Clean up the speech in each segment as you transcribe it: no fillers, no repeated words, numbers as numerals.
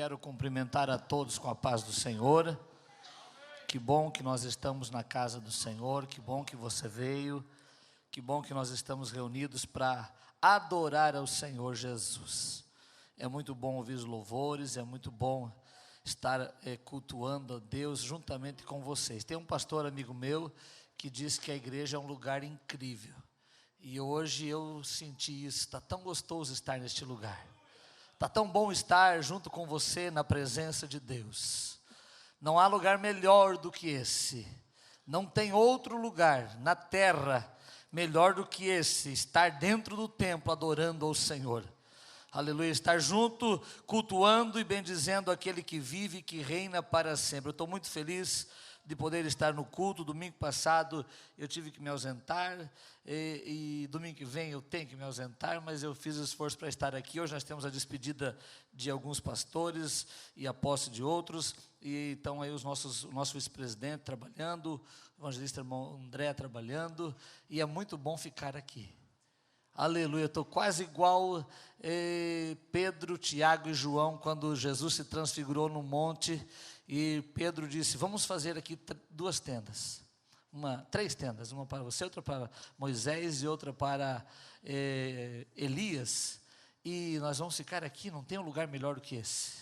quero cumprimentar a todos com a paz do Senhor. Que bom que nós estamos na casa do Senhor, que bom que você veio, que bom que nós estamos reunidos para adorar ao Senhor Jesus. É muito bom ouvir os louvores, é muito bom estar cultuando a Deus juntamente com vocês. Tem um pastor amigo meu que diz que a igreja é um lugar incrível. E hoje eu senti isso, está tão gostoso estar neste lugar. Está tão bom estar junto com você na presença de Deus. Não há lugar melhor do que esse. Não tem outro lugar na terra melhor do que esse. Estar dentro do templo adorando ao Senhor. Aleluia, estar junto, cultuando e bendizendo aquele que vive e que reina para sempre. Eu estou muito feliz de poder estar no culto. Domingo passado eu tive que me ausentar e domingo que vem eu tenho que me ausentar, mas eu fiz esforço para estar aqui. Hoje nós temos a despedida de alguns pastores e a posse de outros, e então aí o nosso vice-presidente trabalhando, o evangelista irmão André trabalhando, e é muito bom ficar aqui. Aleluia, estou quase igual Pedro, Tiago e João, quando Jesus se transfigurou no monte, e Pedro disse, vamos fazer aqui três tendas, uma para você, outra para Moisés e outra para Elias, e nós vamos ficar aqui, não tem um lugar melhor do que esse.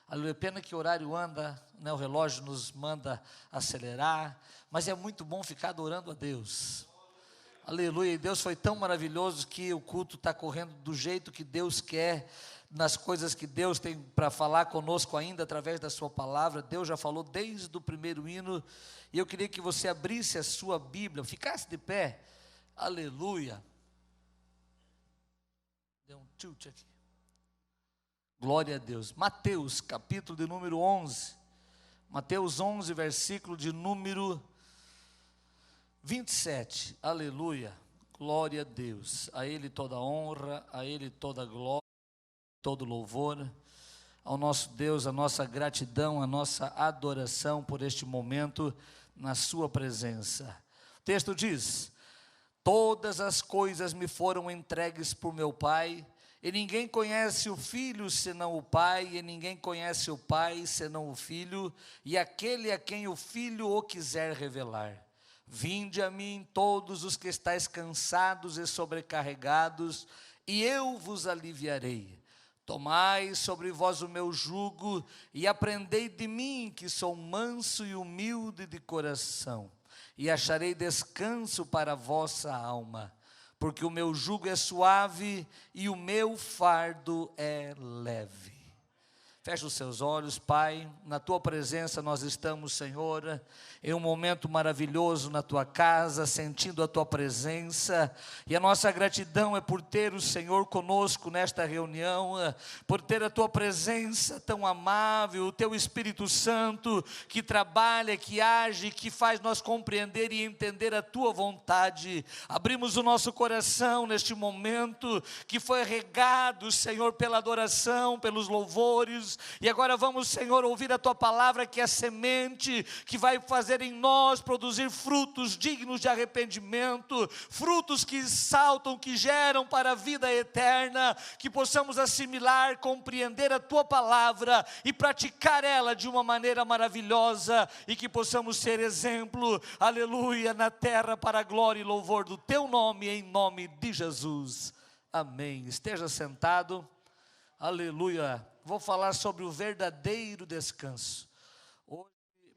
Aleluia, pena que o horário anda, né, o relógio nos manda acelerar, mas é muito bom ficar adorando a Deus. Aleluia, e Deus foi tão maravilhoso que o culto está correndo do jeito que Deus quer, nas coisas que Deus tem para falar conosco ainda através da sua palavra. Deus já falou desde o primeiro hino, e eu queria que você abrisse a sua Bíblia, ficasse de pé. Aleluia. Deu um tilt aqui. Glória a Deus. Mateus, capítulo de número 11. Mateus 11, versículo de número 27, aleluia, glória a Deus, a Ele toda honra, a Ele toda glória, todo louvor, ao nosso Deus, a nossa gratidão, a nossa adoração por este momento na sua presença. O texto diz, todas as coisas me foram entregues por meu Pai, e ninguém conhece o Filho senão o Pai, e ninguém conhece o Pai senão o Filho, e aquele a quem o Filho o quiser revelar. Vinde a mim todos os que estáis cansados e sobrecarregados, e eu vos aliviarei. Tomai sobre vós o meu jugo, e aprendei de mim, que sou manso e humilde de coração, e acharei descanso para a vossa alma, porque o meu jugo é suave, e o meu fardo é leve. Feche os seus olhos, Pai, na Tua presença nós estamos, Senhor, em um momento maravilhoso na Tua casa, sentindo a Tua presença, e a nossa gratidão é por ter o Senhor conosco nesta reunião, por ter a Tua presença tão amável, o Teu Espírito Santo, que trabalha, que age, que faz nós compreender e entender a Tua vontade. Abrimos o nosso coração neste momento, que foi regado, Senhor, pela adoração, pelos louvores, e agora vamos, Senhor, ouvir a Tua palavra, que é semente, que vai fazer em nós produzir frutos dignos de arrependimento, frutos que saltam, que geram para a vida eterna, que possamos assimilar, compreender a Tua palavra e praticar ela de uma maneira maravilhosa, e que possamos ser exemplo, aleluia, na terra para a glória e louvor do Teu nome, em nome de Jesus, amém. Esteja sentado, aleluia. Vou falar sobre o verdadeiro descanso. Hoje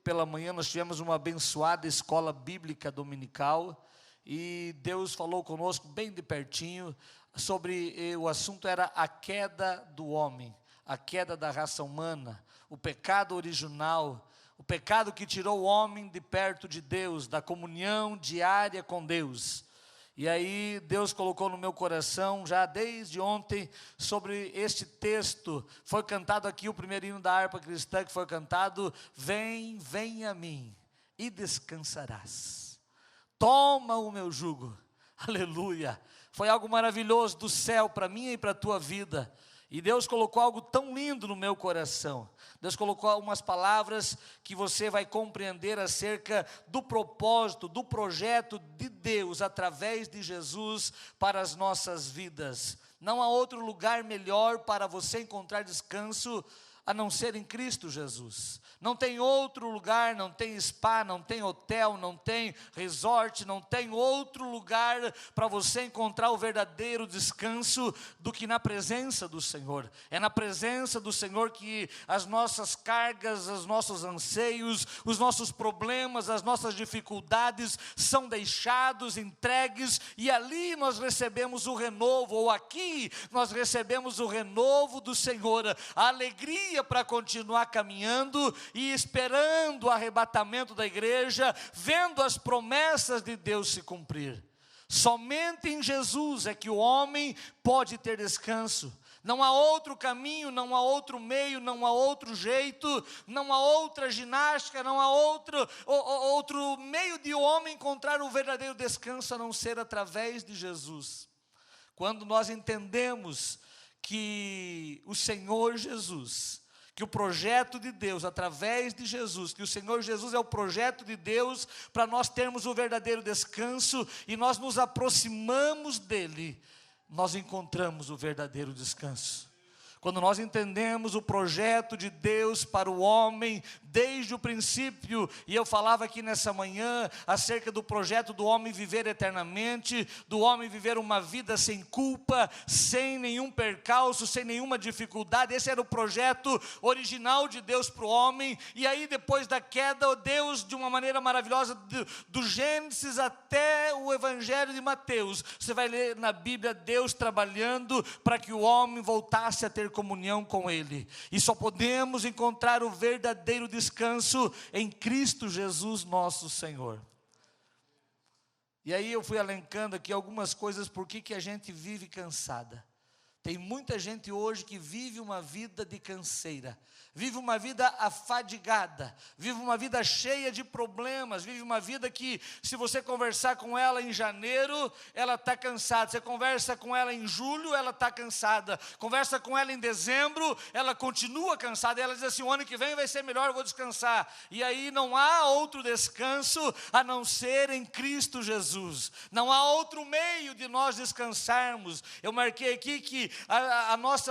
pela manhã nós tivemos uma abençoada escola bíblica dominical, e Deus falou conosco bem de pertinho sobre, o assunto era a queda do homem, a queda da raça humana, o pecado original, o pecado que tirou o homem de perto de Deus, da comunhão diária com Deus. E aí Deus colocou no meu coração, já desde ontem, sobre este texto. Foi cantado aqui o primeiro hino da harpa cristã, que foi cantado, vem, vem a mim e descansarás. Toma o meu jugo, aleluia. Foi algo maravilhoso do céu para mim e para a tua vida. E Deus colocou algo tão lindo no meu coração. Deus colocou algumas palavras que você vai compreender acerca do propósito, do projeto de Deus através de Jesus para as nossas vidas. Não há outro lugar melhor para você encontrar descanso a não ser em Cristo Jesus. Não tem outro lugar, não tem spa, não tem hotel, não tem resort, não tem outro lugar para você encontrar o verdadeiro descanso do que na presença do Senhor. É na presença do Senhor que as nossas cargas, os nossos anseios, os nossos problemas, as nossas dificuldades são deixados, entregues, e ali nós recebemos o renovo, ou aqui nós recebemos o renovo do Senhor, a alegria para continuar caminhando e esperando o arrebatamento da igreja, vendo as promessas de Deus se cumprir. Somente em Jesus é que o homem pode ter descanso. Não há outro caminho, não há outro meio, não há outro jeito, não há outra ginástica, não há outro meio de o homem encontrar o verdadeiro descanso a não ser através de Jesus. Quando nós entendemos que o Senhor Jesus, que o projeto de Deus através de Jesus, que o Senhor Jesus é o projeto de Deus para nós termos o verdadeiro descanso, e nós nos aproximamos dele, nós encontramos o verdadeiro descanso. Quando nós entendemos o projeto de Deus para o homem, desde o princípio, e eu falava aqui nessa manhã, acerca do projeto do homem viver eternamente, do homem viver uma vida sem culpa, sem nenhum percalço, sem nenhuma dificuldade. Esse era o projeto original de Deus para o homem, e aí depois da queda, Deus, de uma maneira maravilhosa, do Gênesis até o Evangelho de Mateus, você vai ler na Bíblia, Deus trabalhando para que o homem voltasse a ter comunhão com Ele, e só podemos encontrar o verdadeiro descanso em Cristo Jesus nosso Senhor. E aí eu fui elencando aqui algumas coisas por que a gente vive cansada. Tem muita gente hoje que vive uma vida de canseira, vive uma vida afadigada, vive uma vida cheia de problemas, vive uma vida que, se você conversar com ela em janeiro, ela está cansada. Você conversa com ela em julho, ela está cansada. Conversa com ela em dezembro, ela continua cansada. E ela diz assim: o ano que vem vai ser melhor, eu vou descansar. E aí não há outro descanso a não ser em Cristo Jesus. Não há outro meio de nós descansarmos. Eu marquei aqui que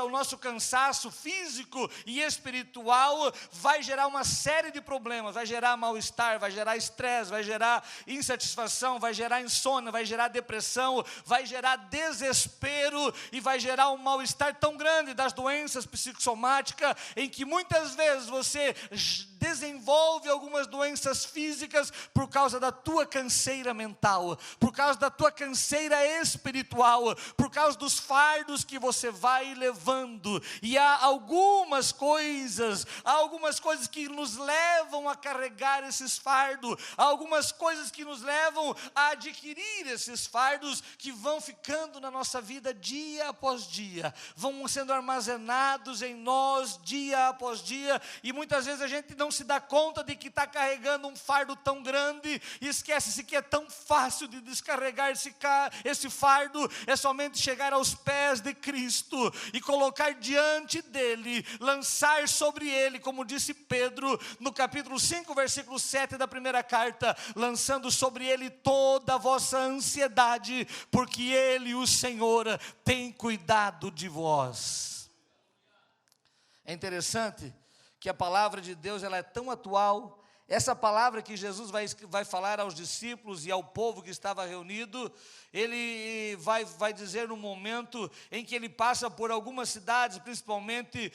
o nosso cansaço físico e espiritual vai gerar uma série de problemas, vai gerar mal-estar, vai gerar estresse, vai gerar insatisfação, vai gerar insônia, vai gerar depressão, vai gerar desespero, e vai gerar um mal-estar tão grande das doenças psicossomáticas, em que muitas vezes você desenvolve algumas doenças físicas por causa da tua canseira mental, por causa da tua canseira espiritual, por causa dos fardos que você vai levando. E há algumas coisas que nos levam a carregar esses fardos, há algumas coisas que nos levam a adquirir esses fardos, que vão ficando na nossa vida dia após dia, vão sendo armazenados em nós dia após dia, e muitas vezes a gente não se dá conta de que está carregando um fardo tão grande, e esquece-se que é tão fácil de descarregar esse fardo. É somente chegar aos pés de Cristo e colocar diante dele, lançar sobre ele, como disse Pedro no capítulo 5, versículo 7 da primeira carta, lançando sobre ele toda a vossa ansiedade, porque ele, o Senhor, tem cuidado de vós. É interessante que a palavra de Deus, ela é tão atual. Essa palavra que Jesus vai falar aos discípulos e ao povo que estava reunido, ele vai dizer no momento em que ele passa por algumas cidades, principalmente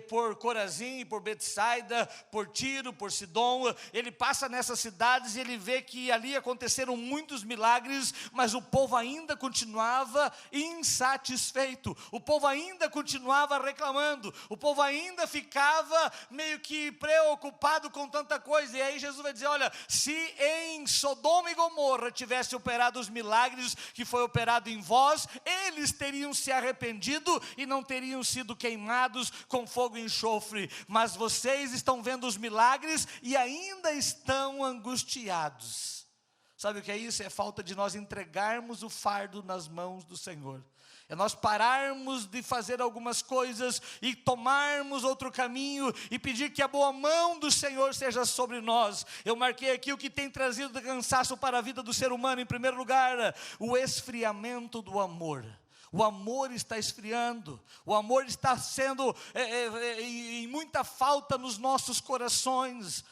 por Corazim, por Betsaida, por Tiro, por Sidom. Ele passa nessas cidades e ele vê que ali aconteceram muitos milagres, mas o povo ainda continuava insatisfeito, o povo ainda continuava reclamando, o povo ainda ficava meio que preocupado com tanta coisa. E aí Jesus vai dizer: olha, se em Sodoma e Gomorra tivesse operado os milagres que foi operado em vós, eles teriam se arrependido e não teriam sido queimados com fogo e enxofre, mas vocês estão vendo os milagres e ainda estão angustiados. Sabe o que é isso? É falta de nós entregarmos o fardo nas mãos do Senhor. É nós pararmos de fazer algumas coisas e tomarmos outro caminho e pedir que a boa mão do Senhor seja sobre nós. Eu marquei aqui o que tem trazido de cansaço para a vida do ser humano. Em primeiro lugar, o esfriamento do amor. o amor está esfriando, o amor está sendo em muita falta nos nossos corações.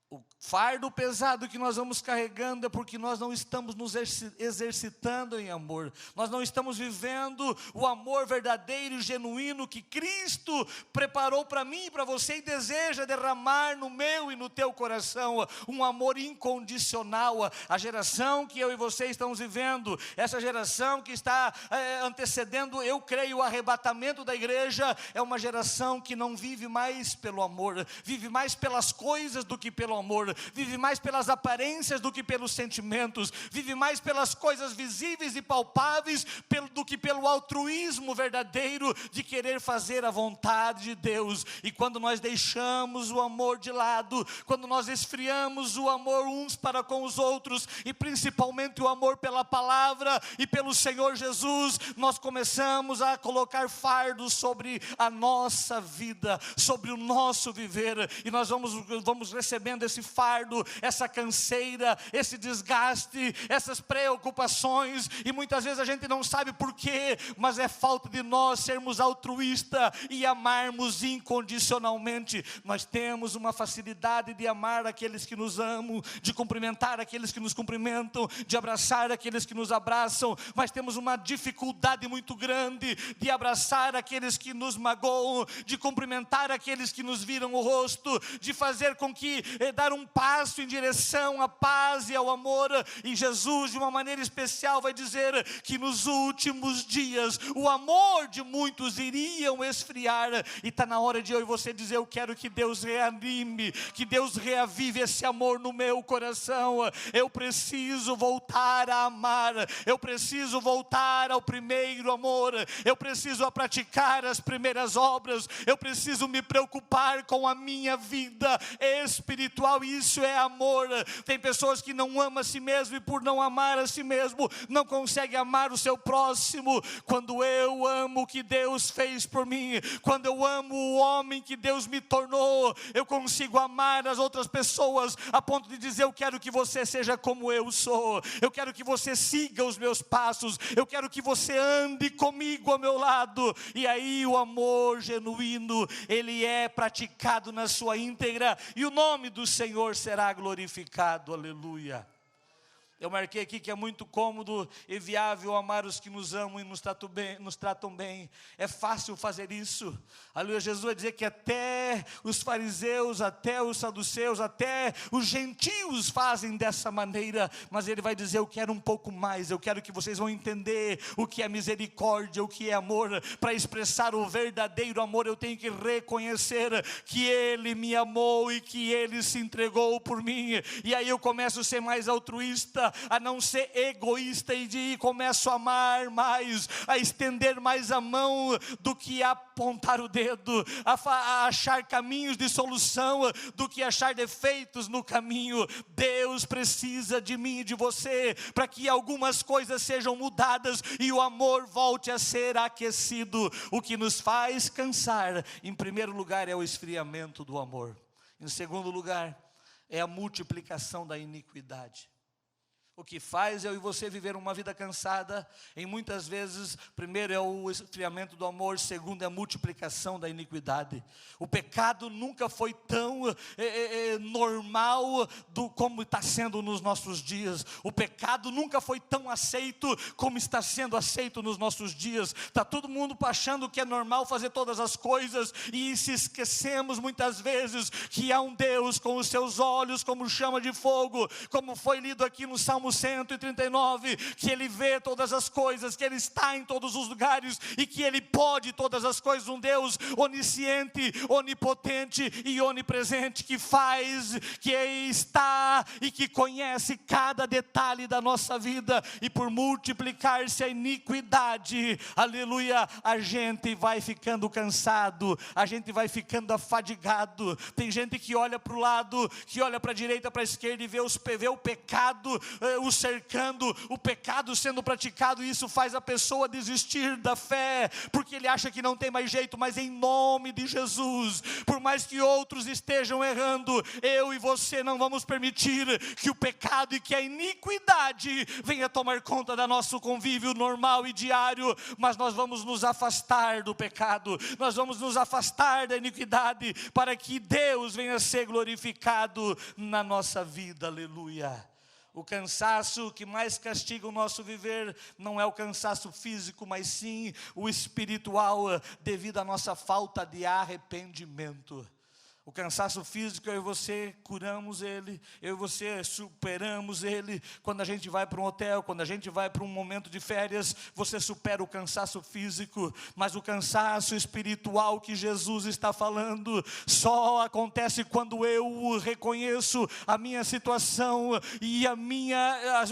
O fardo pesado que nós vamos carregando é porque nós não estamos nos exercitando em amor. Nós não estamos vivendo o amor verdadeiro e genuíno que Cristo preparou para mim e para você e deseja derramar no meu e no teu coração. Um amor incondicional. A geração que eu e você estamos vivendo, essa geração que está antecedendo, eu creio, o arrebatamento da igreja, é uma geração que não vive mais pelo amor, vive mais pelas coisas do que pelo amor, vive mais pelas aparências do que pelos sentimentos, vive mais pelas coisas visíveis e palpáveis do que pelo altruísmo verdadeiro de querer fazer a vontade de Deus. E quando nós deixamos o amor de lado, quando nós esfriamos o amor uns para com os outros, e principalmente o amor pela palavra e pelo Senhor Jesus, nós começamos a colocar fardos sobre a nossa vida, sobre o nosso viver, e nós vamos recebendo esse fardo, essa canseira, esse desgaste, essas preocupações, e muitas vezes a gente não sabe porquê, mas é falta de nós sermos altruístas e amarmos incondicionalmente. Nós temos uma facilidade de amar aqueles que nos amam, de cumprimentar aqueles que nos cumprimentam, de abraçar aqueles que nos abraçam, mas temos uma dificuldade muito grande de abraçar aqueles que nos magoam, de cumprimentar aqueles que nos viram o rosto, de fazer com que dar um passo em direção à paz e ao amor. E Jesus, de uma maneira especial, vai dizer que nos últimos dias o amor de muitos iriam esfriar, e está na hora de eu e você dizer: eu quero que Deus reanime, que Deus reavive esse amor no meu coração. Eu preciso voltar a amar, eu preciso voltar ao primeiro amor, eu preciso praticar as primeiras obras, eu preciso me preocupar com a minha vida espiritual. Isso é amor. Tem pessoas que não amam a si mesmo, e por não amar a si mesmo, não conseguem amar o seu próximo. Quando eu amo o que Deus fez por mim, quando eu amo o homem que Deus me tornou, eu consigo amar as outras pessoas, a ponto de dizer: eu quero que você seja como eu sou, eu quero que você siga os meus passos, eu quero que você ande comigo ao meu lado. E aí o amor genuíno, ele é praticado na sua íntegra, e o nome do Senhor será glorificado. Aleluia. Eu marquei aqui que é muito cômodo e viável amar os que nos amam e nos tratam bem. É fácil fazer isso. Aleluia. Jesus vai dizer que até os fariseus, até os saduceus, até os gentios fazem dessa maneira. Mas Ele vai dizer: eu quero um pouco mais. Eu quero que vocês vão entender o que é misericórdia, o que é amor. Para expressar o verdadeiro amor, eu tenho que reconhecer que Ele me amou e que Ele se entregou por mim. E aí eu começo a ser mais altruísta, a não ser egoísta, e começo a amar mais, a estender mais a mão do que a apontar o dedo, a achar caminhos de solução do que achar defeitos no caminho. Deus precisa de mim e de você para que algumas coisas sejam mudadas e o amor volte a ser aquecido. O que nos faz cansar, em primeiro lugar, é o esfriamento do amor. Em segundo lugar, é a multiplicação da iniquidade. O que faz eu e você viver uma vida cansada, em muitas vezes, primeiro é o esfriamento do amor, segundo é a multiplicação da iniquidade. O pecado nunca foi tão normal como está sendo nos nossos dias. O pecado nunca foi tão aceito como está sendo aceito nos nossos dias. Está todo mundo achando que é normal fazer todas as coisas, e se esquecemos muitas vezes que há um Deus com os seus olhos como chama de fogo, como foi lido aqui no Salmo 139, que Ele vê todas as coisas, que Ele está em todos os lugares e que Ele pode todas as coisas. Um Deus onisciente, onipotente e onipresente, que faz, que está e que conhece cada detalhe da nossa vida. E por multiplicar-se a iniquidade, aleluia, a gente vai ficando cansado, a gente vai ficando afadigado. Tem gente que olha para o lado, que olha para a direita, para a esquerda, e vê o pecado o cercando, o pecado sendo praticado, e isso faz a pessoa desistir da fé, porque ele acha que não tem mais jeito. Mas em nome de Jesus, por mais que outros estejam errando, eu e você não vamos permitir que o pecado e que a iniquidade venha tomar conta do nosso convívio normal e diário, mas nós vamos nos afastar do pecado, nós vamos nos afastar da iniquidade, para que Deus venha ser glorificado na nossa vida, aleluia. O cansaço que mais castiga o nosso viver não é o cansaço físico, mas sim o espiritual, devido à nossa falta de arrependimento. O cansaço físico, eu e você curamos ele, eu e você superamos ele. Quando a gente vai para um hotel, quando a gente vai para um momento de férias, você supera o cansaço físico. Mas o cansaço espiritual que Jesus está falando, só acontece quando eu reconheço a minha situação e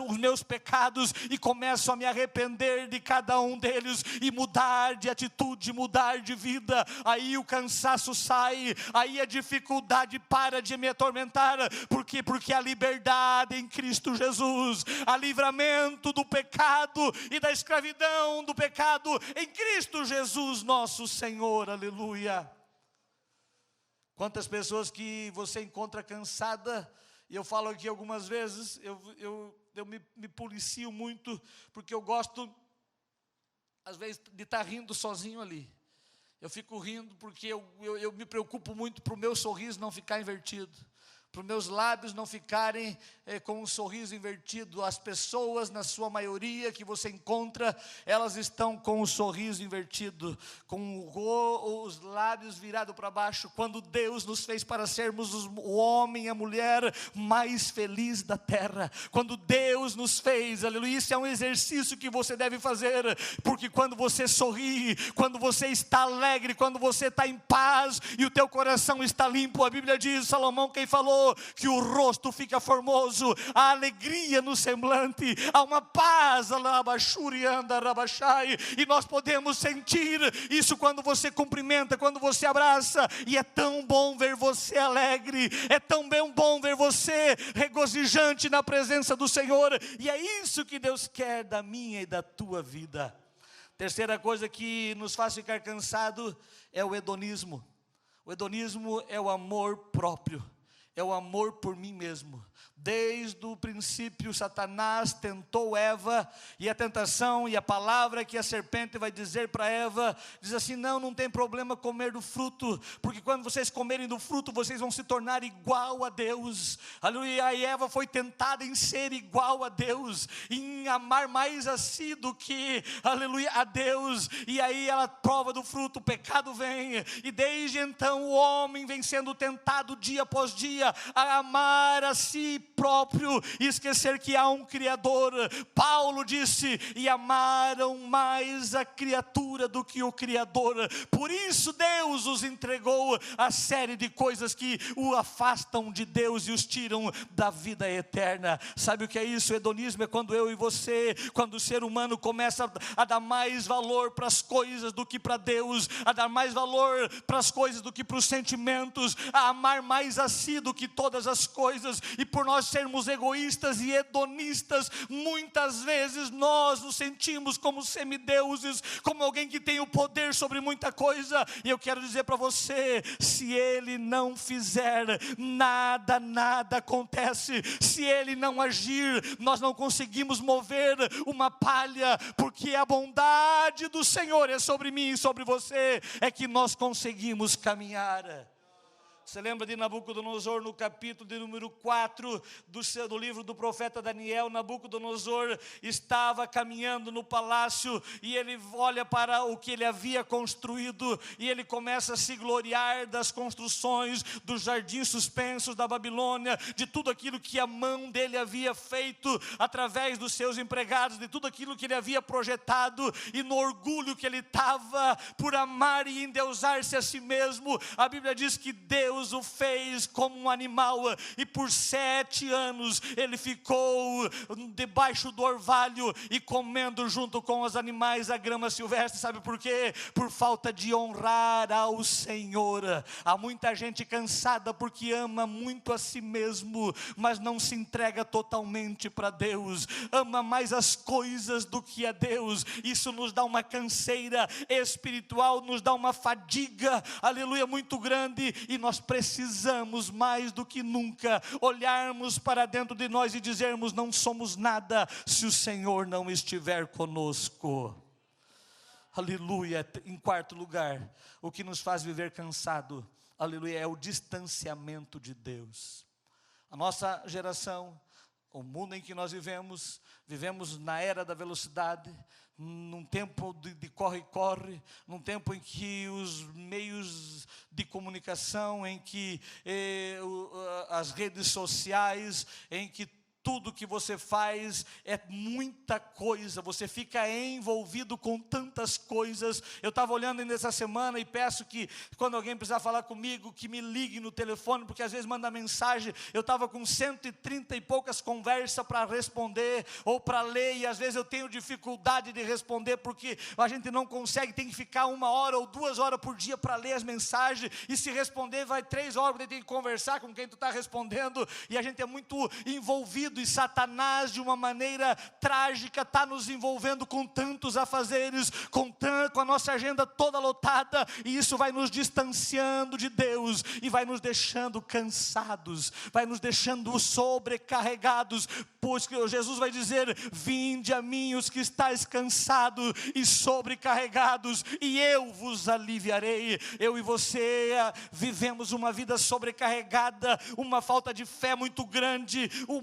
os meus pecados, e começo a me arrepender de cada um deles, e mudar de atitude, mudar de vida. Aí o cansaço sai, aí a dificuldade para de me atormentar. Por quê? Porque a liberdade em Cristo Jesus, a livramento do pecado e da escravidão do pecado em Cristo Jesus nosso Senhor, aleluia. Quantas pessoas que você encontra cansada, e eu falo aqui algumas vezes, eu me policio muito, porque eu gosto às vezes de estar rindo sozinho ali. Eu fico rindo porque eu me preocupo muito para o meu sorriso não ficar invertido, para os meus lábios não ficarem com um sorriso invertido. As pessoas, na sua maioria, que você encontra, elas estão com o sorriso invertido, com os lábios virados para baixo, quando Deus nos fez para sermos o homem e a mulher mais feliz da terra. Quando Deus nos fez, aleluia, isso é um exercício que você deve fazer, porque quando você sorri, quando você está alegre, quando você está em paz, e o teu coração está limpo, a Bíblia diz, Salomão quem falou, que o rosto fica formoso, a alegria no semblante, há uma paz, e nós podemos sentir isso quando você cumprimenta, quando você abraça, e é tão bom ver você alegre, é tão bom ver você regozijante na presença do Senhor, e é isso que Deus quer da minha e da tua vida. Terceira coisa que nos faz ficar cansado é o hedonismo. O hedonismo é o amor próprio, é o amor por mim mesmo. Desde o princípio, Satanás tentou Eva, e a tentação e a palavra que a serpente vai dizer para Eva, diz assim, não tem problema comer do fruto, porque quando vocês comerem do fruto, vocês vão se tornar igual a Deus, aleluia. E Eva foi tentada em ser igual a Deus, em amar mais a si do que, aleluia, a Deus, e aí ela prova do fruto, o pecado vem, e desde então o homem vem sendo tentado dia após dia, a amar a si próprio e esquecer que há um Criador. Paulo disse, e amaram mais a criatura do que o Criador, por isso Deus os entregou a série de coisas que o afastam de Deus e os tiram da vida eterna. Sabe o que é isso? O hedonismo é quando eu e você, quando o ser humano começa a dar mais valor para as coisas do que para Deus, a dar mais valor para as coisas do que para os sentimentos, a amar mais a si do que todas as coisas, e por nós sermos egoístas e hedonistas, muitas vezes nós nos sentimos como semideuses, como alguém que tem o poder sobre muita coisa. E eu quero dizer para você, se Ele não fizer, nada acontece. Se Ele não agir, nós não conseguimos mover uma palha, porque a bondade do Senhor é sobre mim e sobre você, é que nós conseguimos caminhar. Você lembra de Nabucodonosor no capítulo de número 4 do livro do profeta Daniel? Nabucodonosor estava caminhando no palácio e ele olha para o que ele havia construído e ele começa a se gloriar das construções, dos jardins suspensos da Babilônia, de tudo aquilo que a mão dele havia feito através dos seus empregados, de tudo aquilo que ele havia projetado, e no orgulho que ele estava por amar e endeusar-se a si mesmo, a Bíblia diz que Deus Deus o fez como um animal, e por 7 anos ele ficou debaixo do orvalho e comendo junto com os animais a grama silvestre. Sabe por quê? Por falta de honrar ao Senhor. Há muita gente cansada porque ama muito a si mesmo, mas não se entrega totalmente para Deus, ama mais as coisas do que a Deus. Isso nos dá uma canseira espiritual, nos dá uma fadiga, aleluia, muito grande, e nós precisamos mais do que nunca olharmos para dentro de nós e dizermos: não somos nada se o Senhor não estiver conosco. Aleluia. Em quarto lugar, o que nos faz viver cansado, aleluia, é o distanciamento de Deus. A nossa geração, o mundo em que nós vivemos na era da velocidade, num tempo de corre-corre, num tempo em que os meios de comunicação, em que as redes sociais, em que tudo que você faz é muita coisa, você fica envolvido com tantas coisas. Eu estava olhando ainda essa semana e peço que, quando alguém precisar falar comigo, que me ligue no telefone, porque às vezes manda mensagem. Eu estava com 130 e poucas conversas para responder ou para ler, e às vezes eu tenho dificuldade de responder, porque a gente não consegue, tem que ficar 1 hora ou 2 horas por dia para ler as mensagens, e se responder vai 3 horas, porque tem que conversar com quem tu está respondendo, e a gente é muito envolvido. E Satanás, de uma maneira trágica, está nos envolvendo com tantos afazeres, com a nossa agenda toda lotada, e isso vai nos distanciando de Deus, e vai nos deixando cansados, vai nos deixando sobrecarregados, pois Jesus vai dizer: vinde a mim os que estáis cansados e sobrecarregados, e eu vos aliviarei. Eu e você vivemos uma vida sobrecarregada, uma falta de fé muito grande, o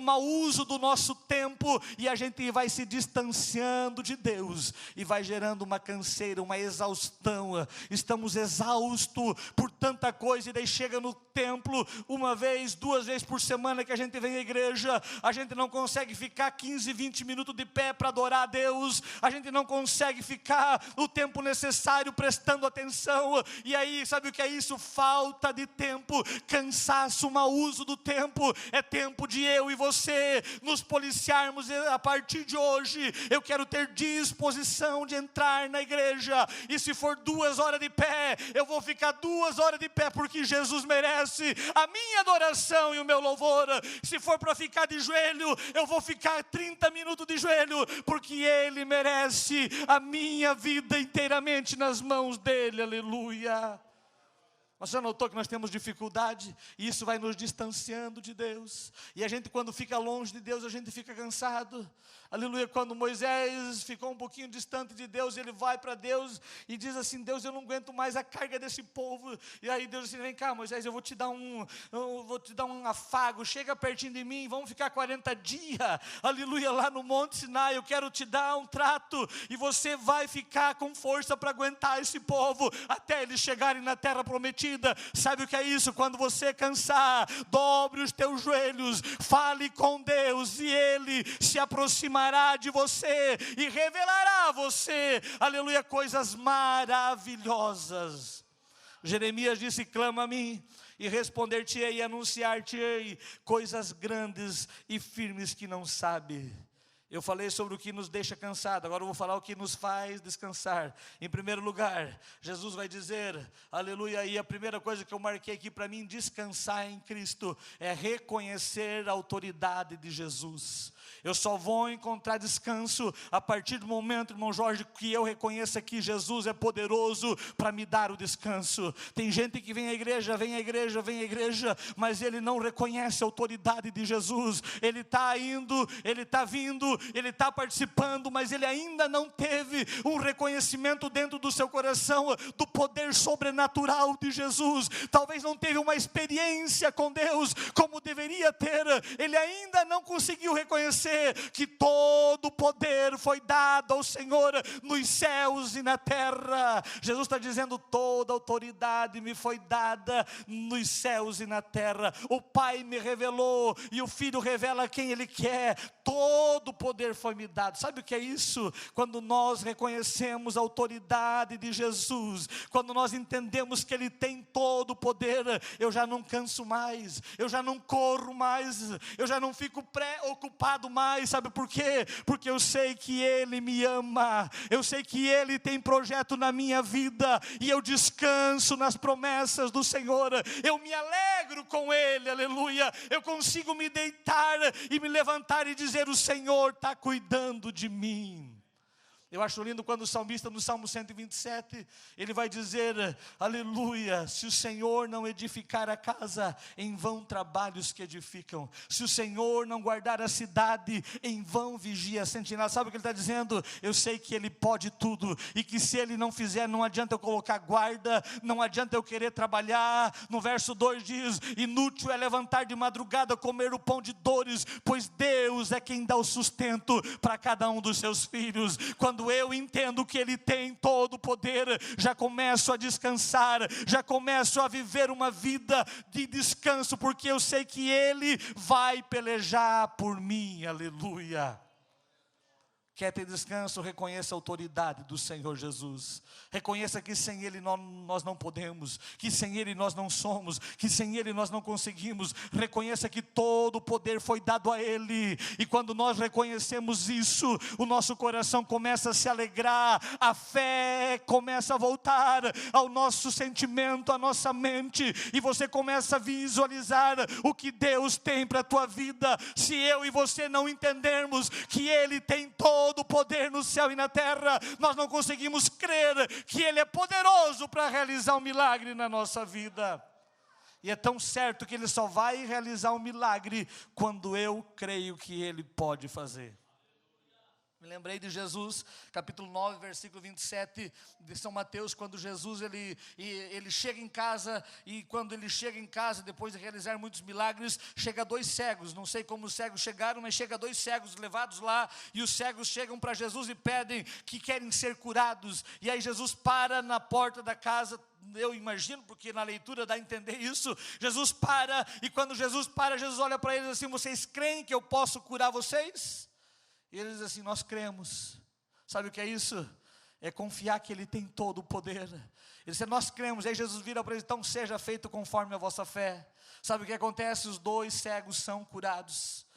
mau uso do nosso tempo, e a gente vai se distanciando de Deus, e vai gerando uma canseira, uma exaustão. Estamos exaustos por tanta coisa, e daí chega no templo 1 vez, 2 vezes por semana que a gente vem à igreja, a gente não consegue ficar 15, 20 minutos de pé para adorar a Deus, a gente não consegue ficar o tempo necessário prestando atenção, e aí sabe o que é isso? Falta de tempo, cansaço, mau uso do tempo. É tempo de eu e você nos policiarmos. A partir de hoje eu quero ter disposição de entrar na igreja, e se for 2 horas de pé, eu vou ficar 2 horas de pé, porque Jesus merece a minha adoração e o meu louvor. Se for para ficar de joelho, eu vou ficar 30 minutos de joelho, porque Ele merece a minha vida inteiramente nas mãos dEle. Aleluia. Você já notou que nós temos dificuldade, e isso vai nos distanciando de Deus, e a gente, quando fica longe de Deus, a gente fica cansado. Aleluia. Quando Moisés ficou um pouquinho distante de Deus, ele vai para Deus e diz assim: Deus, eu não aguento mais a carga desse povo. E aí Deus disse: vem cá, Moisés, eu vou te dar um afago, chega pertinho de mim, vamos ficar 40 dias, aleluia, lá no Monte Sinai. Eu quero te dar um trato, e você vai ficar com força para aguentar esse povo, até eles chegarem na terra prometida. Sabe o que é isso? Quando você cansar, dobre os teus joelhos, fale com Deus, e Ele se aproximará de você e revelará a você, aleluia, coisas maravilhosas. Jeremias disse: clama a mim, e responder-te-ei, e anunciar-te-ei coisas grandes e firmes que não sabe. Eu falei sobre o que nos deixa cansado, agora eu vou falar o que nos faz descansar. Em primeiro lugar, Jesus vai dizer, aleluia, e a primeira coisa que eu marquei aqui para mim, descansar em Cristo, é reconhecer a autoridade de Jesus. Eu só vou encontrar descanso a partir do momento, irmão Jorge, que eu reconheça que Jesus é poderoso para me dar o descanso. Tem gente que vem à igreja, mas ele não reconhece a autoridade de Jesus. Ele está indo, ele está vindo, ele está participando, mas ele ainda não teve um reconhecimento dentro do seu coração do poder sobrenatural de Jesus. Talvez não teve uma experiência com Deus como deveria ter. Ele ainda não conseguiu reconhecer que todo o poder foi dado ao Senhor nos céus e na terra. Jesus está dizendo: toda autoridade me foi dada nos céus e na terra. O Pai me revelou, e o Filho revela quem Ele quer. Todo o poder poder foi me dado. Sabe o que é isso? Quando nós reconhecemos a autoridade de Jesus, quando nós entendemos que Ele tem todo o poder, eu já não canso mais, eu já não corro mais, eu já não fico preocupado mais. Sabe por quê? Porque eu sei que Ele me ama, eu sei que Ele tem projeto na minha vida, e eu descanso nas promessas do Senhor, eu me alegro com Ele, aleluia. Eu consigo me deitar e me levantar e dizer: o Senhor está cuidando de mim. Eu acho lindo quando o salmista, no Salmo 127, ele vai dizer, aleluia: se o Senhor não edificar a casa, em vão trabalham os que edificam. Se o Senhor não guardar a cidade, em vão vigia a sentinela. Sabe o que ele está dizendo? Eu sei que Ele pode tudo, e que se Ele não fizer, não adianta eu colocar guarda, não adianta eu querer trabalhar. No verso 2 diz: inútil é levantar de madrugada, comer o pão de dores, pois Deus é quem dá o sustento para cada um dos seus filhos. Quando eu entendo que Ele tem todo o poder, já começo a descansar, já começo a viver uma vida de descanso, porque eu sei que Ele vai pelejar por mim, aleluia. Quer ter descanso? Reconheça a autoridade do Senhor Jesus. Reconheça que sem Ele nós não podemos, que sem Ele nós não somos, que sem Ele nós não conseguimos. Reconheça que todo o poder foi dado a Ele, e quando nós reconhecemos isso, o nosso coração começa a se alegrar, a fé começa a voltar ao nosso sentimento, à nossa mente, e você começa a visualizar o que Deus tem para a tua vida. Se eu e você não entendermos que Ele tem todo o poder no céu e na terra, nós não conseguimos crer que Ele é poderoso para realizar um milagre na nossa vida. E é tão certo que Ele só vai realizar um milagre quando eu creio que Ele pode fazer. Me lembrei de Jesus, capítulo 9, versículo 27 de São Mateus, quando Jesus ele chega em casa, e quando ele chega em casa, depois de realizar muitos milagres, chega 2 cegos, não sei como os cegos chegaram, mas chega 2 cegos levados lá, e os cegos chegam para Jesus e pedem que querem ser curados, e aí Jesus para na porta da casa. Eu imagino, porque na leitura dá a entender isso. Jesus para, e quando Jesus para, Jesus olha para eles assim: vocês creem que eu posso curar vocês? E eles dizem assim: nós cremos. Sabe o que é isso? É confiar que Ele tem todo o poder. Ele diz: nós cremos. Aí Jesus vira para eles: então seja feito conforme a vossa fé. Sabe o que acontece? Os 2 cegos são curados.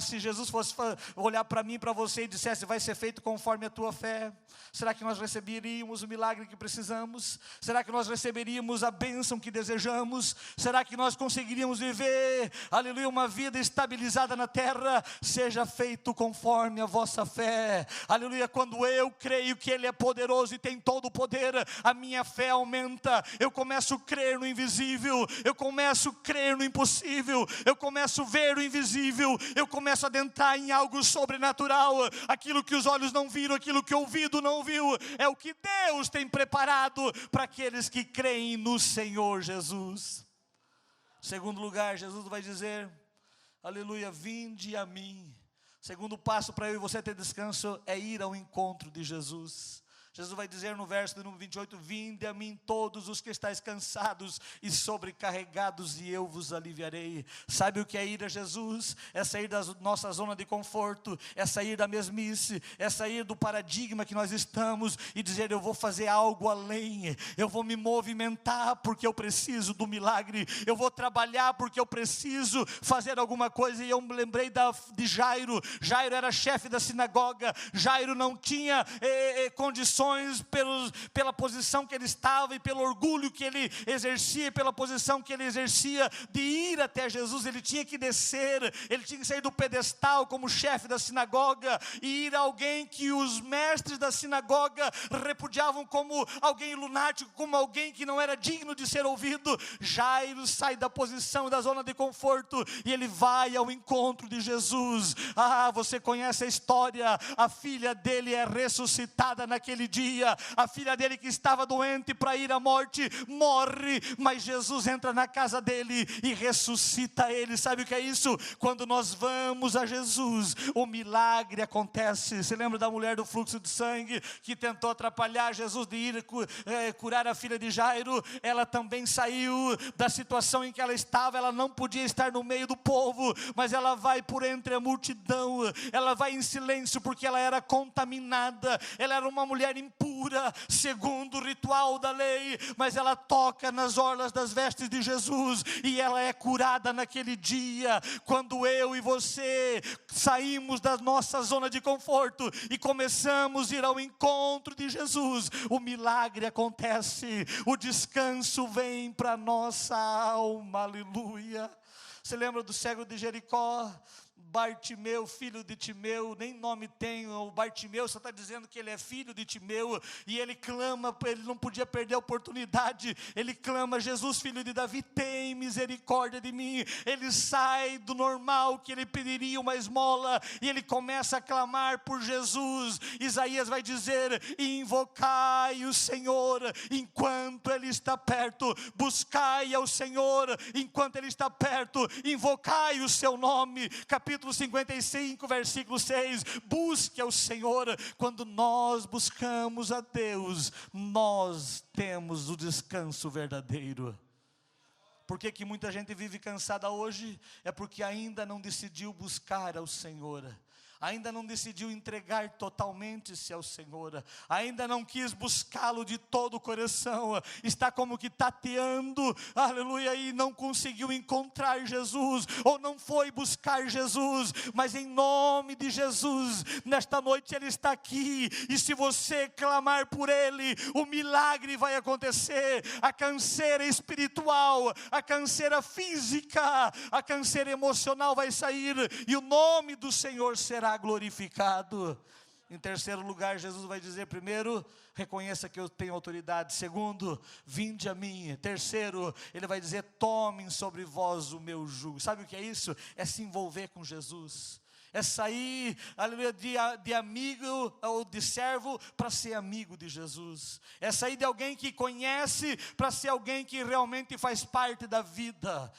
Se Jesus fosse olhar para mim e para você e dissesse: vai ser feito conforme a tua fé, será que nós receberíamos o milagre que precisamos? Será que nós receberíamos a bênção que desejamos? Será que nós conseguiríamos viver, aleluia, uma vida estabilizada na terra? Seja feito conforme a vossa fé, aleluia. Quando eu creio que Ele é poderoso e tem todo o poder, a minha fé aumenta. Eu começo a crer no invisível, eu começo a crer no impossível, eu começo a ver o invisível, eu começo a adentrar em algo sobrenatural. Aquilo que os olhos não viram, aquilo que o ouvido não viu, é o que Deus tem preparado para aqueles que creem no Senhor Jesus. Segundo lugar, Jesus vai dizer, aleluia: vinde a mim. Segundo passo para eu e você ter descanso é ir ao encontro de Jesus. Jesus vai dizer no verso de número 28, vinde a mim todos os que estáis cansados e sobrecarregados, e eu vos aliviarei. Sabe o que é ir a Jesus? É sair da nossa zona de conforto, é sair da mesmice, é sair do paradigma que nós estamos e dizer: eu vou fazer algo além, eu vou me movimentar porque eu preciso do milagre, eu vou trabalhar porque eu preciso fazer alguma coisa. E eu me lembrei de Jairo. Jairo era chefe da sinagoga. Jairo não tinha condições pela posição que ele estava e pelo orgulho que ele exercia, pela posição que ele exercia de ir até Jesus. Ele tinha que descer, ele tinha que sair do pedestal como chefe da sinagoga e ir a alguém que os mestres da sinagoga repudiavam como alguém lunático, como alguém que não era digno de ser ouvido. Jairo sai da posição, da zona de conforto, e ele vai ao encontro de Jesus. Você conhece a história, a filha dele é ressuscitada naquele dia. dia. A filha dele que estava doente para ir à morte, morre, mas Jesus entra na casa dele e ressuscita ele. Sabe o que é isso? Quando nós vamos a Jesus, o milagre acontece. Você lembra da mulher do fluxo de sangue que tentou atrapalhar Jesus de ir curar a filha de Jairo? Ela também saiu da situação em que ela estava. Ela não podia estar no meio do povo, mas ela vai por entre a multidão. Ela vai em silêncio porque ela era contaminada. Ela era uma mulher impura segundo o ritual da lei, mas ela toca nas orlas das vestes de Jesus e ela é curada naquele dia. Quando eu e você saímos da nossa zona de conforto e começamos a ir ao encontro de Jesus, o milagre acontece, o descanso vem para nossa alma, aleluia. Você lembra do cego de Jericó? Bartimeu, filho de Timeu, nem nome tem, o Bartimeu só está dizendo que ele é filho de Timeu, e ele clama, ele não podia perder a oportunidade, ele clama: Jesus, filho de Davi, tem misericórdia de mim. Ele sai do normal, que ele pediria uma esmola, e ele começa a clamar por Jesus. Isaías vai dizer: invocai o Senhor enquanto Ele está perto, buscai ao Senhor enquanto Ele está perto, invocai o seu nome. Capítulo 55, versículo 6, busque ao Senhor. Quando nós buscamos a Deus, nós temos o descanso verdadeiro. Por que muita gente vive cansada hoje? É porque ainda não decidiu buscar ao Senhor, ainda não decidiu entregar totalmente-se ao Senhor, ainda não quis buscá-lo de todo o coração, está como que tateando, aleluia, e não conseguiu encontrar Jesus, ou não foi buscar Jesus. Mas em nome de Jesus, nesta noite Ele está aqui, e se você clamar por Ele, o milagre vai acontecer. A canseira espiritual, a canseira física, a canseira emocional vai sair, e o nome do Senhor será glorificado. Em terceiro lugar, Jesus vai dizer: primeiro, reconheça que eu tenho autoridade. Segundo, vinde a mim. Terceiro, Ele vai dizer: tomem sobre vós o meu jugo. Sabe o que é isso? É se envolver com Jesus. É sair, aleluia, de amigo ou de servo para ser amigo de Jesus. É sair de alguém que conhece para ser alguém que realmente faz parte da vida.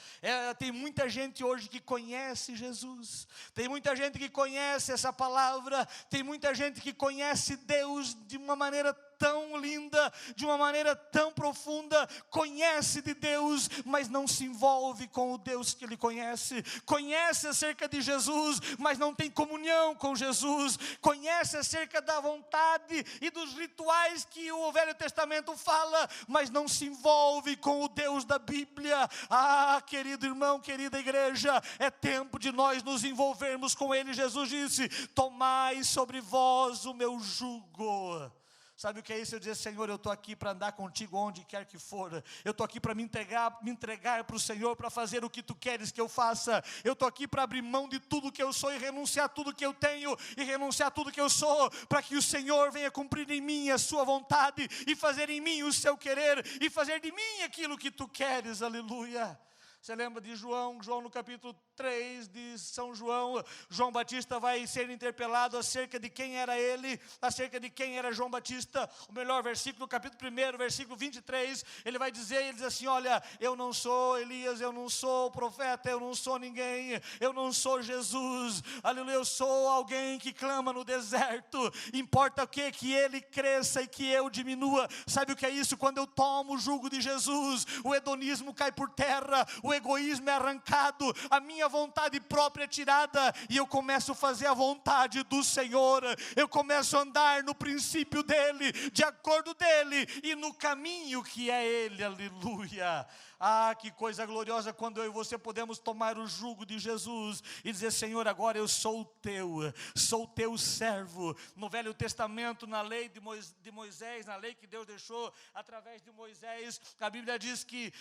Tem muita gente hoje que conhece Jesus. Tem muita gente que conhece essa palavra. Tem muita gente que conhece Deus de uma maneira tão linda, de uma maneira tão profunda, conhece de Deus, mas não se envolve com o Deus que ele conhece. Conhece acerca de Jesus, mas não tem comunhão com Jesus. Conhece acerca da vontade e dos rituais que o Velho Testamento fala, mas não se envolve com o Deus da Bíblia. Ah, querido irmão, querida igreja, é tempo de nós nos envolvermos com Ele. Jesus disse: tomai sobre vós o meu jugo. Sabe o que é isso? Eu dizer: Senhor, eu estou aqui para andar contigo onde quer que for. Eu estou aqui para me entregar para o Senhor, para fazer o que Tu queres que eu faça. Eu estou aqui para abrir mão de tudo que eu sou e renunciar a tudo que eu tenho e renunciar a tudo que eu sou, para que o Senhor venha cumprir em mim a sua vontade e fazer em mim o seu querer e fazer de mim aquilo que Tu queres. Aleluia. Você lembra de João no capítulo 3 de São João? João Batista vai ser interpelado acerca de quem era ele, acerca de quem era João Batista. O melhor versículo, capítulo 1, versículo 23, ele vai dizer, ele diz assim: olha, eu não sou Elias, eu não sou profeta, eu não sou ninguém, eu não sou Jesus, aleluia, eu sou alguém que clama no deserto. Importa o que? Que ele cresça e que eu diminua. Sabe o que é isso? Quando eu tomo o jugo de Jesus, o hedonismo cai por terra, o egoísmo é arrancado, a minha vontade própria é tirada, e eu começo a fazer a vontade do Senhor. Eu começo a andar no princípio dEle, de acordo dEle, e no caminho que é Ele, aleluia. Ah, que coisa gloriosa quando eu e você podemos tomar o jugo de Jesus e dizer: Senhor, agora eu sou teu servo. No Velho Testamento, na lei de Moisés, na lei que Deus deixou através de Moisés, a Bíblia diz que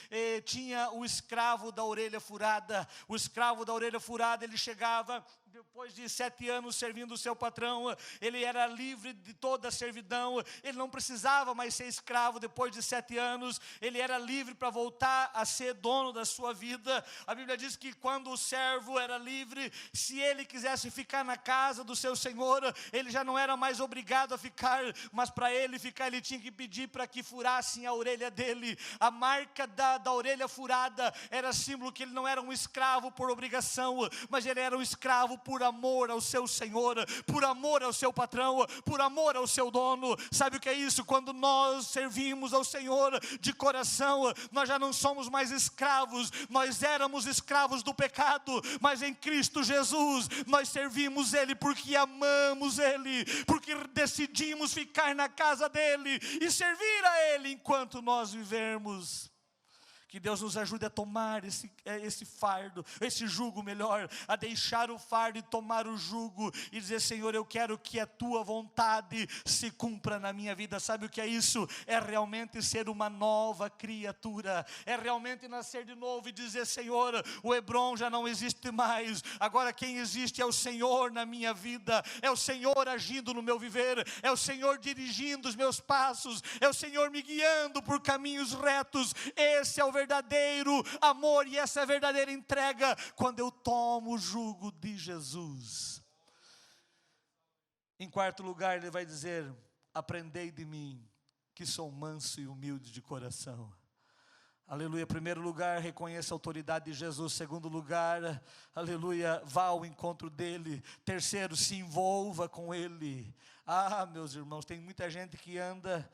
tinha o escravo da orelha furada. O escravo da orelha furada, ele chegava depois de 7 anos servindo o seu patrão, ele era livre de toda a servidão, ele não precisava mais ser escravo. Depois de 7 anos, ele era livre para voltar a ser dono da sua vida. A Bíblia diz que quando o servo era livre, se ele quisesse ficar na casa do seu senhor, ele já não era mais obrigado a ficar, mas para ele ficar, ele tinha que pedir para que furassem a orelha dele. A marca da orelha furada era símbolo que ele não era um escravo por obrigação, mas ele era um escravo por amor ao seu senhor, por amor ao seu patrão, por amor ao seu dono. Sabe o que é isso? Quando nós servimos ao Senhor de coração, nós já não somos mais escravos. Nós éramos escravos do pecado, mas em Cristo Jesus nós servimos Ele porque amamos Ele, porque decidimos ficar na casa dEle e servir a Ele enquanto nós vivermos. Que Deus nos ajude a tomar esse fardo, esse jugo melhor, a deixar o fardo e tomar o jugo e dizer: Senhor, eu quero que a Tua vontade se cumpra na minha vida. Sabe o que é isso? É realmente ser uma nova criatura, é realmente nascer de novo e dizer: Senhor, o Hebron já não existe mais, agora quem existe é o Senhor na minha vida, é o Senhor agindo no meu viver, é o Senhor dirigindo os meus passos, é o Senhor me guiando por caminhos retos. Esse é o verdadeiro amor e essa é a verdadeira entrega, quando eu tomo o jugo de Jesus. Em quarto lugar, ele vai dizer: aprendei de mim, que sou manso e humilde de coração. Aleluia. Primeiro lugar, reconheça a autoridade de Jesus. Segundo lugar, aleluia, vá ao encontro dele. Terceiro, se envolva com ele. Meus irmãos, tem muita gente que anda,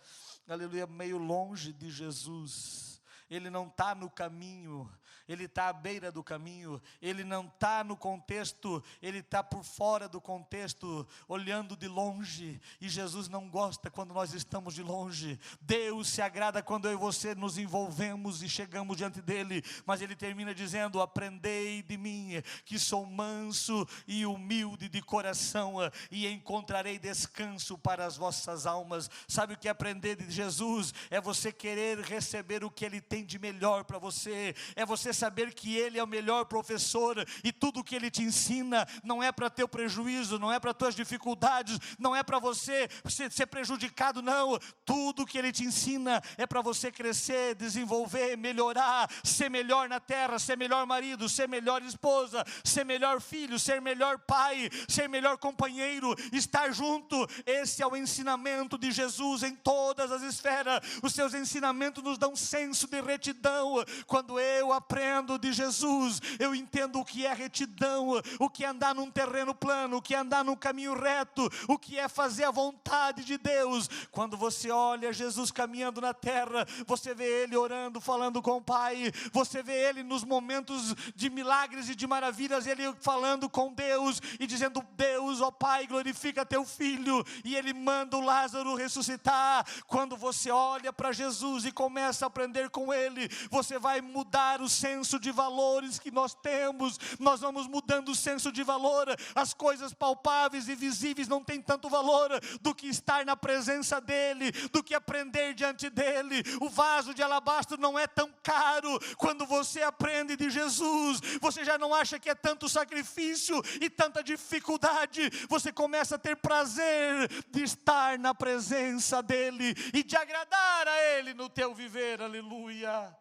aleluia, meio longe de Jesus. Ele não está no caminho, ele está à beira do caminho, ele não está no contexto, ele está por fora do contexto, olhando de longe. E Jesus não gosta quando nós estamos de longe. Deus se agrada quando eu e você nos envolvemos e chegamos diante dele. Mas ele termina dizendo: aprendei de mim, que sou manso e humilde de coração, e encontrarei descanso para as vossas almas. Sabe o que é aprender de Jesus? É você querer receber o que ele tem de melhor para você, é você saber que ele é o melhor professor, e tudo o que ele te ensina não é para teu prejuízo, não é para tuas dificuldades, não é para você ser prejudicado, não. Tudo o que ele te ensina é para você crescer, desenvolver, melhorar, ser melhor na terra, ser melhor marido, ser melhor esposa, ser melhor filho, ser melhor pai, ser melhor companheiro, estar junto. Esse é o ensinamento de Jesus em todas as esferas. Os seus ensinamentos nos dão senso de retidão. Quando eu aprendo de Jesus, eu entendo o que é retidão, o que é andar num terreno plano, o que é andar num caminho reto, o que é fazer a vontade de Deus. Quando você olha Jesus caminhando na terra, você vê ele orando, falando com o Pai, você vê ele nos momentos de milagres e de maravilhas, ele falando com Deus e dizendo: Deus, ó Pai, glorifica teu filho, e ele manda o Lázaro ressuscitar. Quando você olha para Jesus e começa a aprender com ele, você vai mudar o senso de valores que nós temos. Nós vamos mudando o senso de valor. As coisas palpáveis e visíveis não têm tanto valor do que estar na presença dele, do que aprender diante dele. O vaso de alabastro não é tão caro. Quando você aprende de Jesus, você já não acha que é tanto sacrifício e tanta dificuldade. Você começa a ter prazer de estar na presença dele e de agradar a ele no teu viver. Aleluia.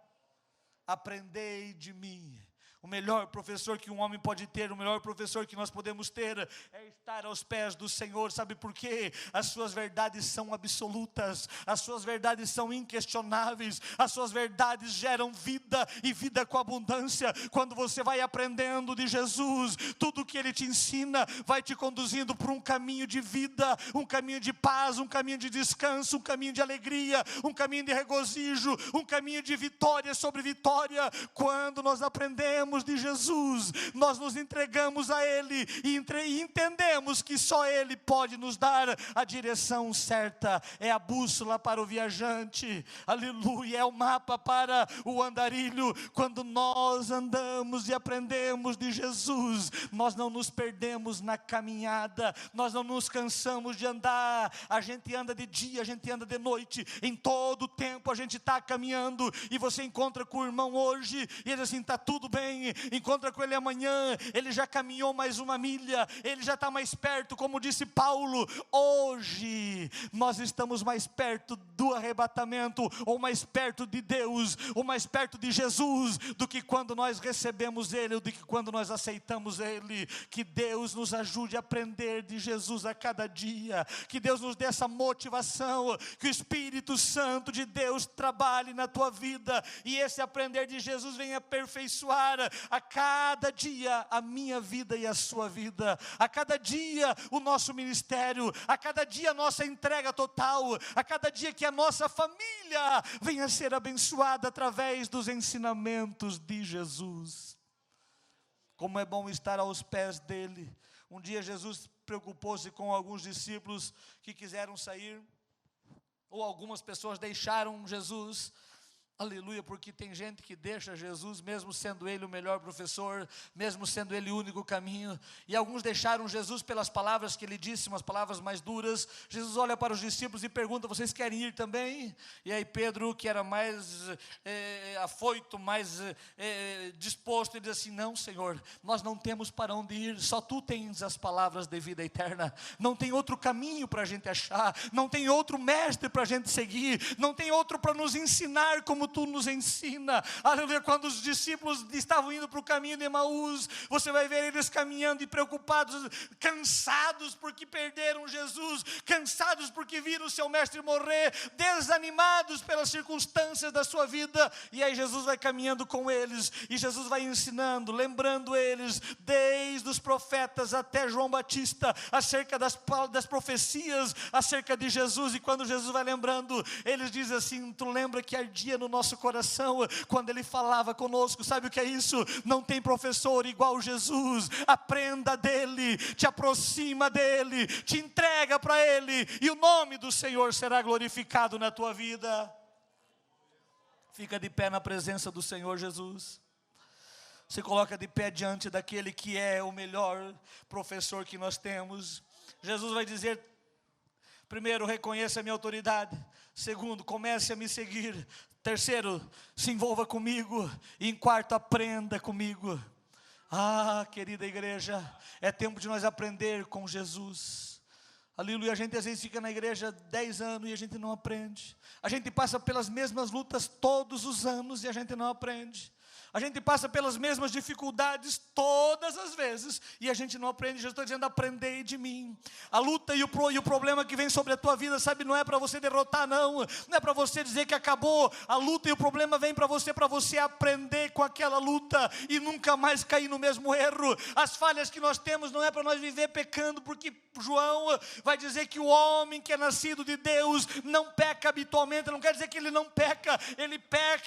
Aprendei de mim. O melhor professor que um homem pode ter, o melhor professor que nós podemos ter, é estar aos pés do Senhor. Sabe por quê? As suas verdades são absolutas, as suas verdades são inquestionáveis, as suas verdades geram vida e vida com abundância. Quando você vai aprendendo de Jesus, tudo que ele te ensina vai te conduzindo para um caminho de vida, um caminho de paz, um caminho de descanso, um caminho de alegria, um caminho de regozijo, um caminho de vitória sobre vitória. Quando nós aprendemos de Jesus, nós nos entregamos a ele e entendemos que só ele pode nos dar a direção certa. É a bússola para o viajante, aleluia, é o mapa para o andarilho. Quando nós andamos e aprendemos de Jesus, nós não nos perdemos na caminhada, nós não nos cansamos de andar. A gente anda de dia, a gente anda de noite, em todo o tempo a gente está caminhando. E você encontra com o irmão hoje e ele diz assim: está tudo bem, ontem, encontra com ele amanhã, ele já caminhou mais uma milha, ele já está mais perto, como disse Paulo, hoje nós estamos mais perto do arrebatamento, ou mais perto de Deus, ou mais perto de Jesus, do que quando nós recebemos ele, ou do que quando nós aceitamos ele. Que Deus nos ajude a aprender de Jesus a cada dia, que Deus nos dê essa motivação, que o Espírito Santo de Deus trabalhe na tua vida, e esse aprender de Jesus venha aperfeiçoar a cada dia a minha vida e a sua vida, a cada dia o nosso ministério, a cada dia a nossa entrega total, a cada dia que a nossa família venha a ser abençoada através dos ensinamentos de Jesus. Como é bom estar aos pés dele. Um dia Jesus preocupou-se com alguns discípulos que quiseram sair, ou algumas pessoas deixaram Jesus. Aleluia, porque tem gente que deixa Jesus, mesmo sendo ele o melhor professor, mesmo sendo ele o único caminho, e alguns deixaram Jesus pelas palavras que ele disse, umas palavras mais duras. Jesus olha para os discípulos e pergunta: vocês querem ir também? E aí Pedro, que era mais afoito, mais disposto, ele diz assim: não, Senhor, nós não temos para onde ir, só tu tens as palavras de vida eterna, não tem outro caminho para a gente achar, não tem outro mestre para a gente seguir, não tem outro para nos ensinar como tu nos ensina. Aleluia. Quando os discípulos estavam indo para o caminho de Emaús, você vai ver eles caminhando e preocupados, cansados porque perderam Jesus, cansados porque viram o seu mestre morrer, desanimados pelas circunstâncias da sua vida. E aí Jesus vai caminhando com eles, e Jesus vai ensinando, lembrando eles, desde os profetas até João Batista, acerca das profecias acerca de Jesus. E quando Jesus vai lembrando, eles dizem assim: tu lembra que ardia no nosso coração quando ele falava conosco? Sabe o que é isso? Não tem professor igual Jesus. Aprenda dele, te aproxima dele, te entrega para ele, e o nome do Senhor será glorificado na tua vida. Fica de pé na presença do Senhor Jesus. Se coloca de pé diante daquele que é o melhor professor que nós temos. Jesus vai dizer: primeiro, reconheça a minha autoridade. Segundo, comece a me seguir. Terceiro, se envolva comigo. E em quarto, aprenda comigo. Ah, querida igreja, é tempo de nós aprender com Jesus. Aleluia. A gente às vezes fica na igreja 10 anos e a gente não aprende. A gente passa pelas mesmas lutas todos os anos e a gente não aprende. A gente passa pelas mesmas dificuldades todas as vezes e a gente não aprende. Jesus está dizendo: aprendei de mim. A luta e o problema que vem sobre a tua vida, sabe, não é para você derrotar, não é para você dizer que acabou. A luta e o problema vem para você aprender com aquela luta e nunca mais cair no mesmo erro. As falhas que nós temos não é para nós viver pecando, porque João vai dizer que o homem que é nascido de Deus não peca habitualmente. Não quer dizer que ele não peca,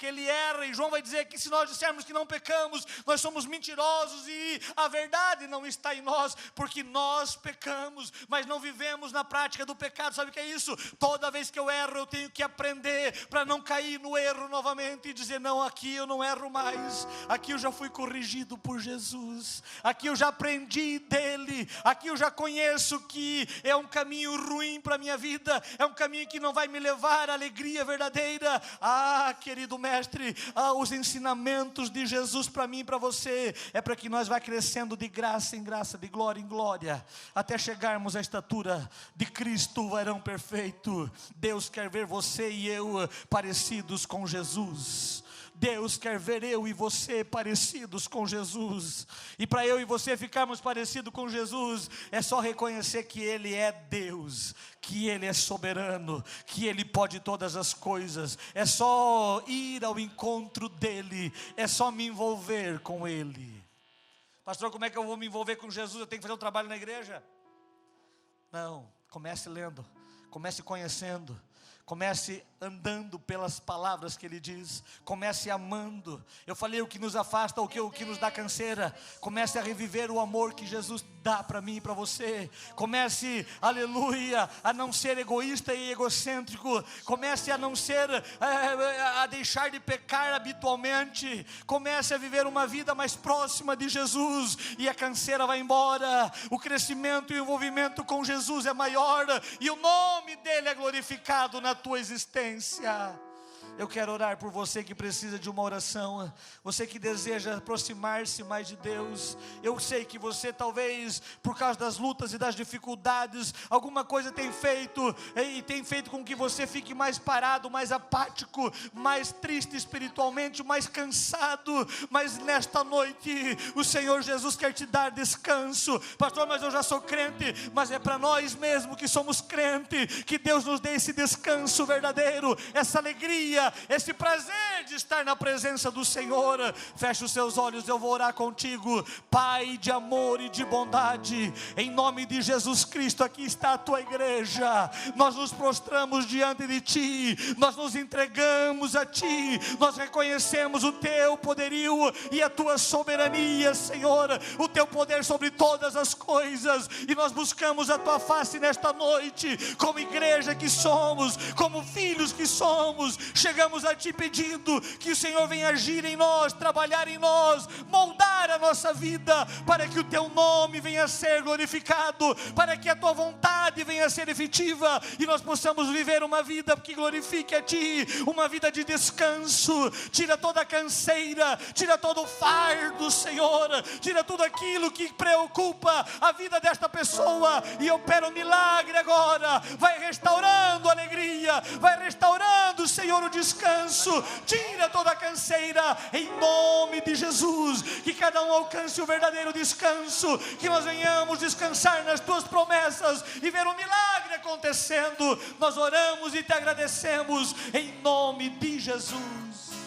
ele erra. E João vai dizer que se nós dissermos que não pecamos, nós somos mentirosos e a verdade não está em nós, porque nós pecamos, mas não vivemos na prática do pecado. Sabe o que é isso? Toda vez que eu erro, eu tenho que aprender para não cair no erro novamente e dizer: não, aqui eu não erro mais, aqui eu já fui corrigido por Jesus, aqui eu já aprendi dele, aqui eu já conheço que é um caminho ruim para a minha vida, é um caminho que não vai me levar à alegria verdadeira. Ah, querido mestre, os ensinamentos de Jesus para mim e para você é para que nós vá crescendo de graça em graça, de glória em glória, até chegarmos à estatura de Cristo, o varão perfeito. Deus quer ver você e eu parecidos com Jesus. Deus quer ver eu e você parecidos com Jesus. E para eu e você ficarmos parecidos com Jesus, é só reconhecer que Ele é Deus, que Ele é soberano, que Ele pode todas as coisas. É só ir ao encontro dEle, é só me envolver com Ele. Pastor, como é que eu vou me envolver com Jesus? Eu tenho que fazer um trabalho na igreja? Não, comece lendo, comece conhecendo, comece andando pelas palavras que Ele diz, comece amando. Eu falei o que nos afasta, o que nos dá canseira. Comece a reviver o amor que Jesus dá para mim e para você. Comece, aleluia, a não ser egoísta e egocêntrico. Comece a não ser, a deixar de pecar habitualmente. Comece a viver uma vida mais próxima de Jesus e a canseira vai embora. O crescimento e o envolvimento com Jesus é maior e o nome dEle é glorificado na tua existência. Eu quero orar por você que precisa de uma oração, você que deseja aproximar-se mais de Deus. Eu sei que você talvez, por causa das lutas e das dificuldades, alguma coisa tem feito, e tem feito com que você fique mais parado, mais apático, mais triste espiritualmente, mais cansado. Mas nesta noite, o Senhor Jesus quer te dar descanso. Pastor, mas eu já sou crente. Mas é para nós mesmo que somos crente, que Deus nos dê esse descanso verdadeiro, essa alegria, esse prazer de estar na presença do Senhor. Feche os seus olhos, eu vou orar contigo. Pai de amor e de bondade, em nome de Jesus Cristo, aqui está a tua igreja. Nós nos prostramos diante de ti, nós nos entregamos a ti, nós reconhecemos o teu poderio e a tua soberania, Senhor, o teu poder sobre todas as coisas, e nós buscamos a tua face nesta noite, como igreja que somos, como filhos que somos. Chegamos a ti pedindo que o Senhor venha agir em nós, trabalhar em nós, moldar a nossa vida, para que o teu nome venha a ser glorificado, para que a tua vontade venha a ser efetiva, e nós possamos viver uma vida que glorifique a ti, uma vida de descanso. Tira toda a canseira, tira todo o fardo, Senhor, tira tudo aquilo que preocupa a vida desta pessoa, e opera um milagre agora. Vai restaurando a alegria, vai restaurando, Senhor, o descanso. Tira toda a canseira, em nome de Jesus. Que cada um alcance o verdadeiro descanso, que nós venhamos descansar nas tuas promessas e ver um milagre acontecendo. Nós oramos e te agradecemos em nome de Jesus.